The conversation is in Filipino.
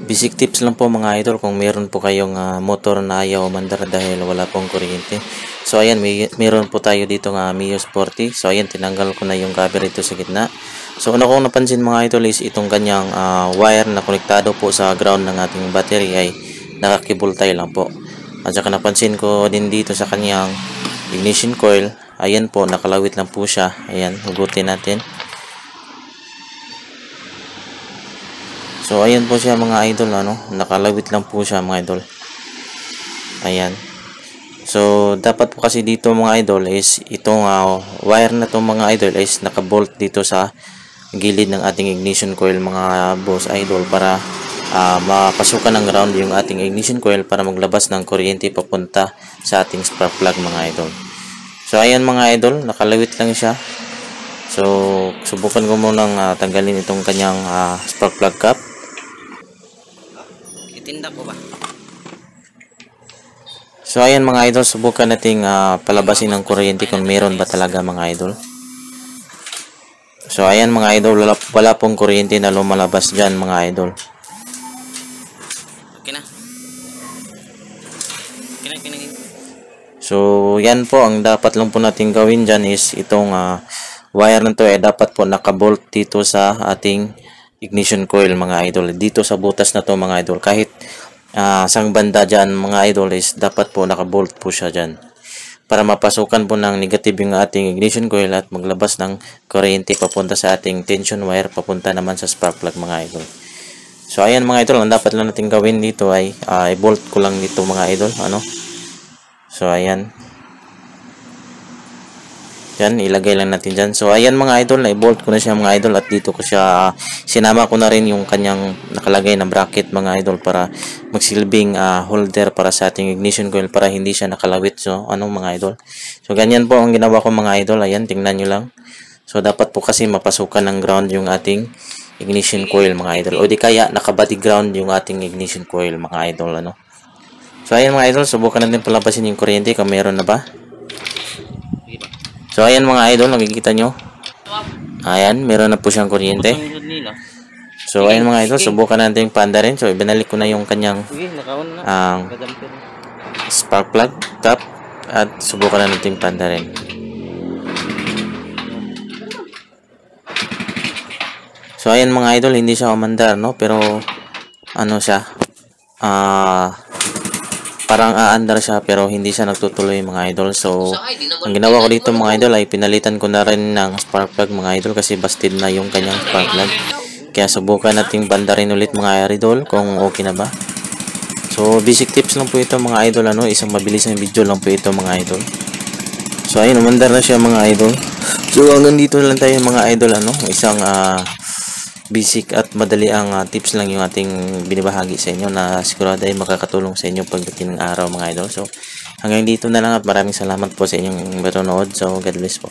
Basic tips lang po mga idol kung meron po kayong motor na ayaw umandar dahil wala pong kuryente. So ayan, meron po tayo dito nga Mio Sporty. So ayan, tinanggal ko na yung cover ito sa gitna. So una kong napansin mga idol is itong kanyang wire na konektado po sa ground ng ating battery ay nakakibultay lang po. At saka napansin ko din dito sa kanyang ignition coil, ayan po, nakalawit lang po siya. Ayan, hugutin natin. So ayan po siya mga idol, nakalawit lang po siya mga idol. Ayan. So dapat po kasi dito mga idol is itong wire na to mga idol is nakabolt dito sa gilid ng ating ignition coil mga boss idol para mapasukan ng ground yung ating ignition coil para maglabas ng kuryente papunta sa ating spark plug mga idol. So ayan mga idol, nakalawit lang siya. So subukan ko munang tanggalin itong kanyang spark plug cap. Itinda ko ba? So ayan mga idol, subukan nating palabasin ng kuryente kung meron ba talaga mga idol. So ayan mga idol, wala pong kuryente na lumalabas dyan mga idol. Okay na. Okay na. So yan po, ang dapat lang po natin gawin dyan is itong wire na to dapat po nakabolt dito sa ating ignition coil mga idol. Dito sa butas na to mga idol, kahit sang banda dyan mga idol is dapat po nakabolt po siya dyan para mapasukan po ng negative yung ating ignition coil at maglabas ng kuryente papunta sa ating tension wire papunta naman sa spark plug mga idol. So ayan mga idol, ang dapat lang natin gawin dito ay i-bolt ko lang dito mga idol, So ayan. Yan, ilagay lang natin dyan. So ayan mga idol, na-bolt ko na siya mga idol at dito ko siya sinama ko na rin yung kanyang nakalagay na bracket mga idol para magsilbing holder para sa ating ignition coil para hindi siya nakalawit. So mga idol. So ganyan po ang ginawa ko mga idol. Ayan, tingnan nyo lang. So dapat po kasi mapasukan ng ground yung ating ignition coil mga idol. O di kaya nakabody ground yung ating ignition coil mga idol. So ayan mga idol, subukan natin palabasin yung kuryente kung meron na ba. So ayan mga idol, nakikita nyo. Ayan, meron na po siyang kuryente. So ayan mga idol, subukan natin panda rin. So ibinalik ko na yung kanyang spark plug top at subukan na natin panda rin. So ayan mga idol, hindi siya umandar, pero siya parang aandar siya pero hindi siya nagtutuloy mga idol. So ang ginawa ko dito mga idol ay pinalitan ko na rin ng spark plug mga idol kasi busted na yung kanyang spark plug. Kaya subukan nating banda rin ulit mga idol kung okay na ba. So basic tips lang po ito mga idol, isang mabilis na video lang po ito mga idol. So ayun, umandar na siya mga idol. So hanggang dito lang tayo mga idol, isang basic at madali ang tips lang yung ating binibahagi sa inyo na sigurado ay makakatulong sa inyo pagdating ng araw mga idol. So hanggang dito na lang at maraming salamat po sa inyong panonood. So God bless po.